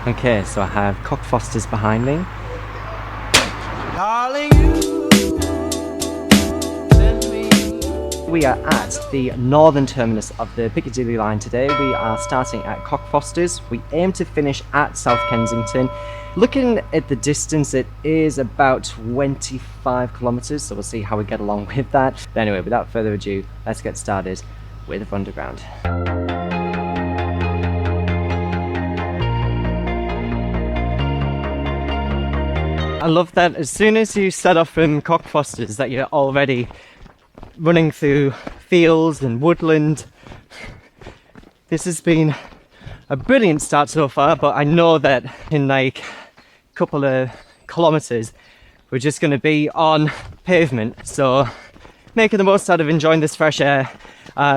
Okay, so I have Cockfosters behind me. We are at the northern terminus of the Piccadilly line today. We are starting at Cockfosters. We aim to finish at South Kensington. Looking at the distance, it is about 25 kilometres, so we'll see how we get along with that. But anyway, without further ado, let's get started with Runderground. I love that as soon as you set off from Cockfosters that you're already running through fields and woodland. This has been a brilliant start so far, but I know that in like a couple of kilometres we're just going to be on pavement, so making the most out of enjoying this fresh air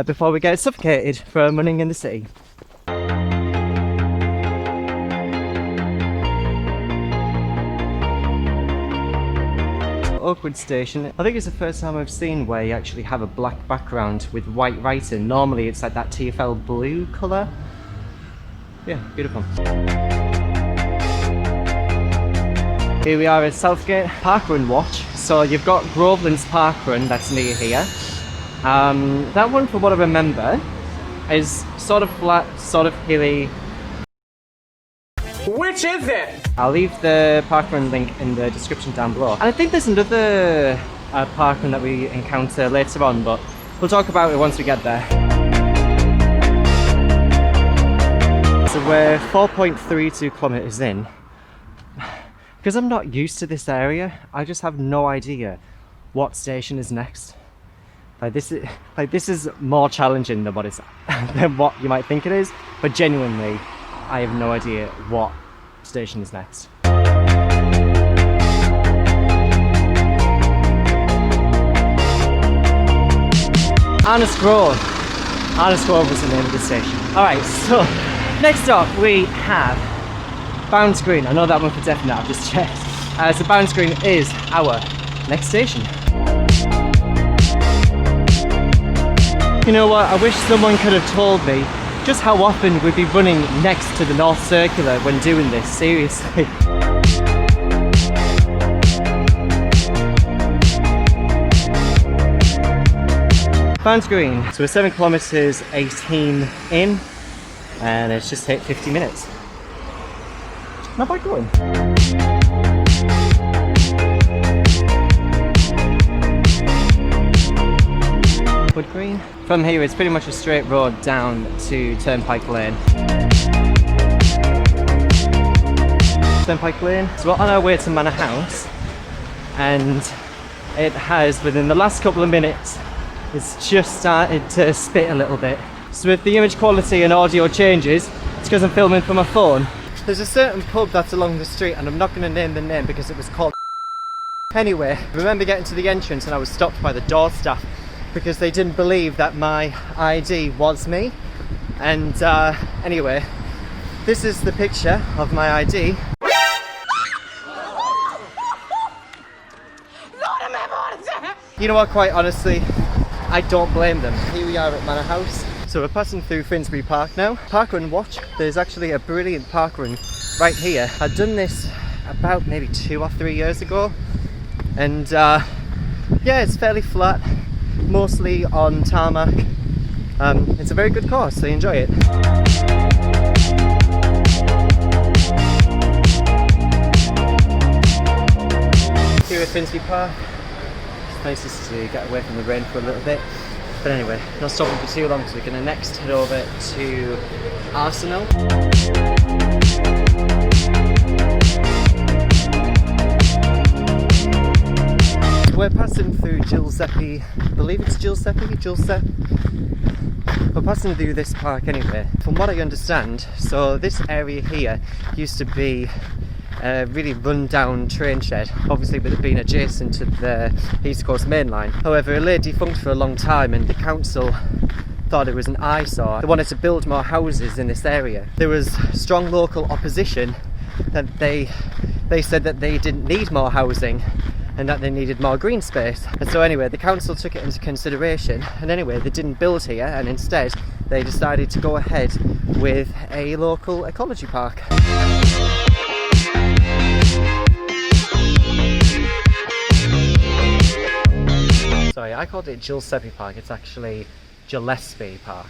before we get suffocated from running in the city. Oakwood Station. I think it's the first time I've seen where you actually have a black background with white writing. Normally it's like that TfL blue colour. Yeah, beautiful. Here we are at Southgate Parkrun Watch. So you've got Groveland's Parkrun that's near here. That one, from what I remember, is sort of flat, sort of hilly. Which is it? I'll leave the parkrun link in the description down below. And I think there's another parkrun that we encounter later on, but we'll talk about it once we get there. So we're 4.32 kilometres in. Because I'm not used to this area, I just have no idea what station is next. This is more challenging than than what you might think it is, but genuinely I have no idea what station is next. Arnos Grove. Arnos Grove was the name of the station. Alright, so next up we have Bounds Green. I know that one for definite, I've just checked. So Bounds Green is our next station. You know what, I wish someone could have told me just how often we'd be running next to the North Circular when doing this, seriously. Bounds Green, so we're 7 kilometres 18 in, and it's just hit 50 minutes. Not bad going. Wood Green. From here it's pretty much a straight road down to Turnpike Lane. Turnpike Lane. So we're on our way to Manor House, and it has, within the last couple of minutes, it's just started to spit a little bit. So if the image quality and audio changes, it's because I'm filming from my phone. There's a certain pub that's along the street, and I'm not going to name the name because it was called. Anyway, I remember getting to the entrance and I was stopped by the door staff because they didn't believe that my ID was me. And anyway, this is the picture of my ID. You know what, quite honestly, I don't blame them. Here we are at Manor House. So we're passing through Finsbury Park now. Parkrun Watch. There's actually a brilliant parkrun right here. I'd done this about maybe 2 or 3 years ago. And yeah, it's fairly flat. Mostly on tarmac. It's a very good course, so enjoy it. Here at Finsbury Park, it's nice just to get away from the rain for a little bit. But anyway, not stopping for too long, so we're going to next head over to Arsenal. We're passing through Giuseppe, I believe it's Giuseppe? We're passing through this park anyway. From what I understand, so this area here used to be a really run-down train shed, obviously with it being adjacent to the East Coast Main Line. However, it lay defunct for a long time and the council thought it was an eyesore. They wanted to build more houses in this area. There was strong local opposition that they said that they didn't need more housing and that they needed more green space. And so anyway, the council took it into consideration, and anyway, they didn't build here, and instead they decided to go ahead with a local ecology park. Sorry, I called it Giuseppe Park. It's actually Gillespie Park.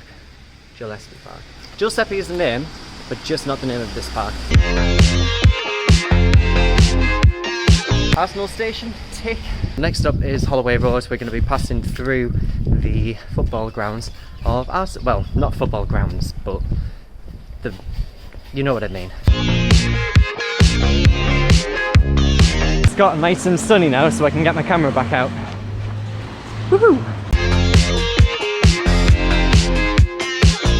Gillespie Park. Giuseppe is the name, but just not the name of this park. Arsenal Station, tick. Next up is Holloway Road. We're going to be passing through the football grounds of Arsenal. Well, not football grounds, but you know what I mean. It's got nice and sunny now, so I can get my camera back out. Woohoo!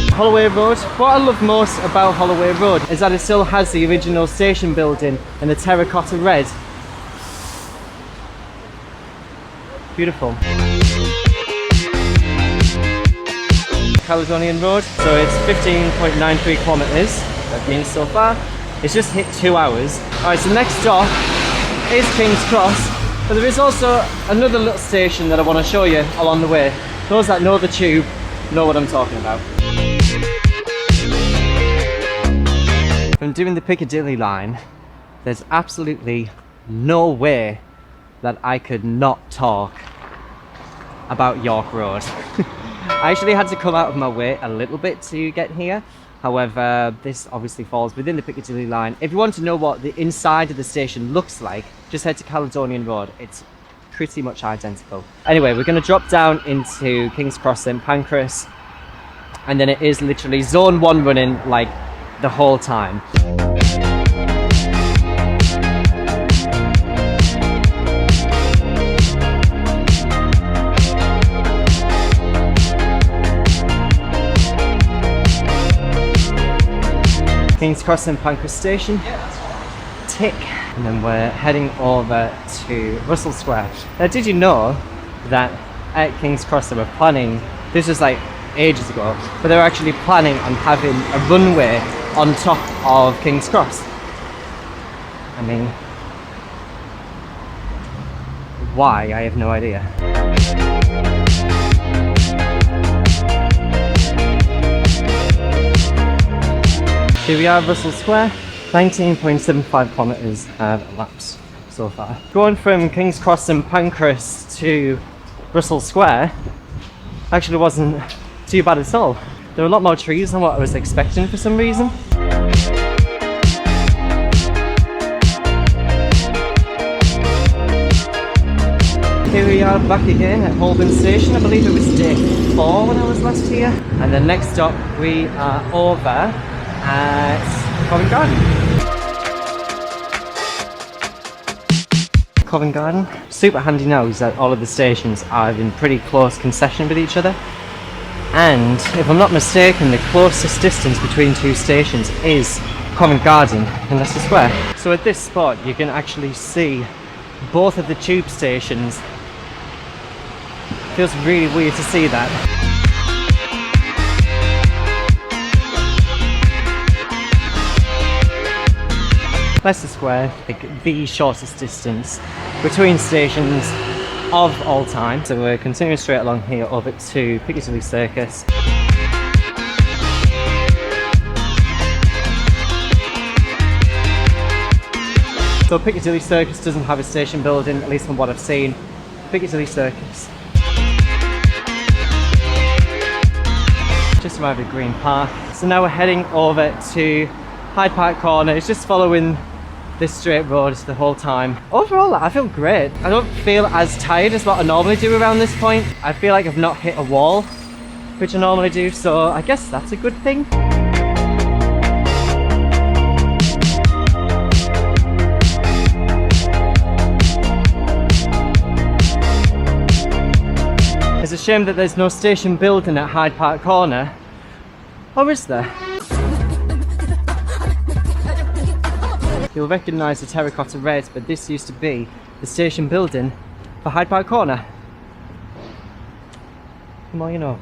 Holloway Road. What I love most about Holloway Road is that it still has the original station building and the terracotta red. Beautiful. Caledonian Road. So it's 15.93 kilometers. That means so far. It's just hit 2 hours. Alright, so next stop is King's Cross. But there is also another little station that I want to show you along the way. Those that know the tube know what I'm talking about. From doing the Piccadilly line, there's absolutely no way that I could not talk about York Road. I actually had to come out of my way a little bit to get here. However, this obviously falls within the Piccadilly line. If you want to know what the inside of the station looks like, just head to Caledonian Road. It's pretty much identical. Anyway, we're going to drop down into King's Cross St Pancras, and then it is literally zone 1 running like the whole time. King's Cross St Pancras Station. Tick. And then we're heading over to Russell Square. Now, did you know that at King's Cross they were planning, this was like ages ago, but they were actually planning on having a runway on top of King's Cross? I mean, why? I have no idea. Here we are, Russell Square. 19.75 kilometers have elapsed so far. Going from King's Cross and Pancras to Russell Square actually wasn't too bad at all. There were a lot more trees than what I was expecting for some reason. Here we are back again at Holborn Station. I believe it was day 4 when I was last here. And then next stop we are over at Covent Garden. Covent Garden. Super handy now is that all of the stations are in pretty close concession with each other. And if I'm not mistaken, the closest distance between 2 stations is Covent Garden in Leicester Square. So at this spot you can actually see both of the tube stations. Feels really weird to see that. Leicester Square, the shortest distance between stations of all time. So we're continuing straight along here over to Piccadilly Circus. So Piccadilly Circus doesn't have a station building, at least from what I've seen. Piccadilly Circus. Just arrived at Green Park. So now we're heading over to Hyde Park Corner. It's just following this straight road the whole time. Overall, I feel great. I don't feel as tired as what I normally do around this point. I feel like I've not hit a wall, which I normally do, so I guess that's a good thing. It's a shame that there's no station building at Hyde Park Corner. Or is there? You'll recognise the terracotta red, but this used to be the station building for Hyde Park Corner. The more you know.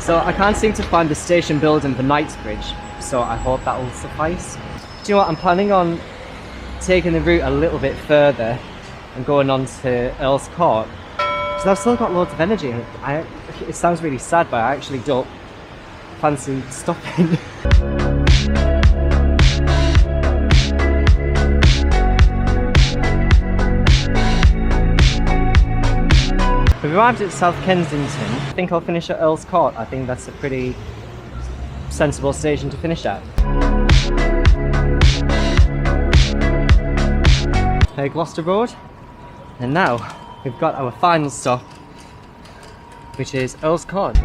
So I can't seem to find the station building for Knightsbridge, so I hope that will suffice. Do you know what, I'm planning on taking the route a little bit further and going on to Earl's Court, because I've still got loads of energy. It sounds really sad, but I actually don't fancy stopping. We've arrived at South Kensington. I think I'll finish at Earl's Court. I think that's a pretty sensible station to finish at. Gloucester Road. And now we've got our final stop, which is Earl's Court.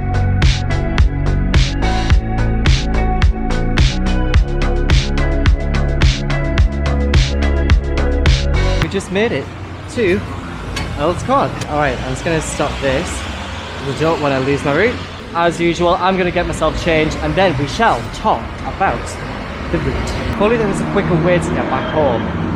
We just made it to Earl's Court. Alright, I'm just going to stop this. I don't want to lose my route. As usual, I'm going to get myself changed and then we shall talk about the route. Probably there's a quicker way to get back home.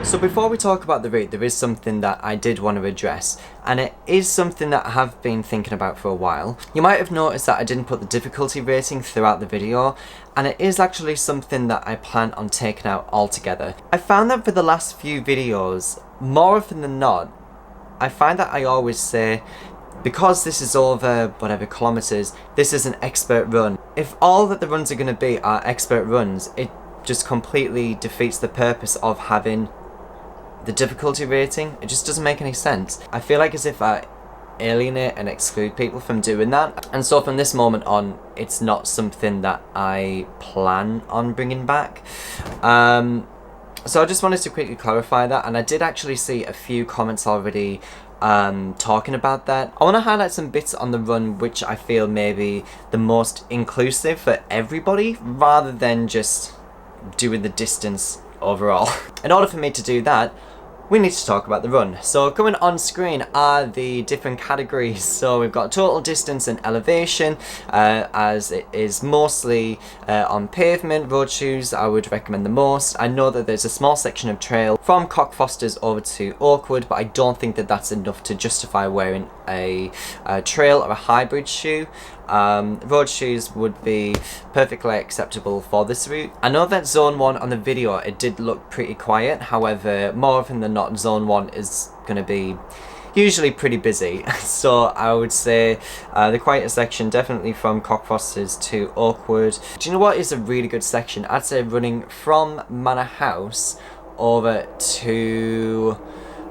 So before we talk about the route, there is something that I did want to address, and it is something that I have been thinking about for a while. You might have noticed that I didn't put the difficulty rating throughout the video, and it is actually something that I plan on taking out altogether. I found that for the last few videos, more often than not, I find that I always say, because this is over whatever kilometers, this is an expert run. If all that the runs are going to be are expert runs, it just completely defeats the purpose of having the difficulty rating. It just doesn't make any sense. I feel like as if I alienate and exclude people from doing that, and so from this moment on it's not something that I plan on bringing back. So I just wanted to quickly clarify that, and I did actually see a few comments already talking about that. I want to highlight some bits on the run which I feel may be the most inclusive for everybody, rather than just doing the distance overall. In order for me to do that, we need to talk about the run. So coming on screen are the different categories. So we've got total distance and elevation, as it is mostly on pavement. Road shoes I would recommend the most. I know that there's a small section of trail from Cockfosters over to Oakwood, but I don't think that that's enough to justify wearing a trail or a hybrid shoe. Road shoes would be perfectly acceptable for this route. I know that zone 1 on the video, it did look pretty quiet. However, more often than not, zone 1 is going to be usually pretty busy. So I would say the quietest section definitely from Cockfosters to Oakwood. Do you know what is a really good section? I'd say running from Manor House over to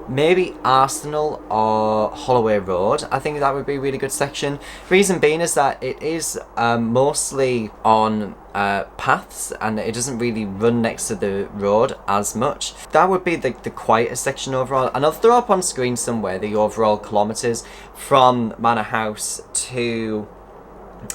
maybe Arsenal or Holloway Road. I think that would be a really good section. Reason being is that it is mostly on paths, and it doesn't really run next to the road as much. That would be the quietest section overall, and I'll throw up on screen somewhere the overall kilometers from Manor House to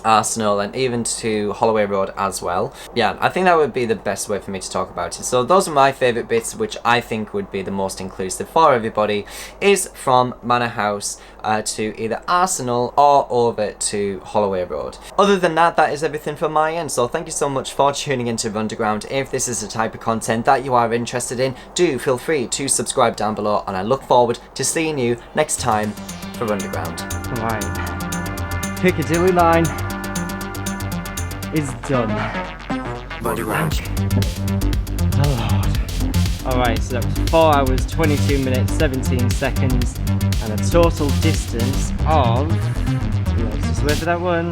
Arsenal and even to Holloway Road as well. Yeah, I think that would be the best way for me to talk about it. So those are my favourite bits, which I think would be the most inclusive for everybody, is from Manor House to either Arsenal or over to Holloway Road. Other than that, that is everything from my end. So thank you so much for tuning into Runderground. If this is the type of content that you are interested in, do feel free to subscribe down below, and I look forward to seeing you next time for Runderground. Right. Piccadilly line is done. Runderground. Oh Lord. Alright, so that was 4 hours, 22 minutes, 17 seconds, and a total distance of... Let's just wait for that one.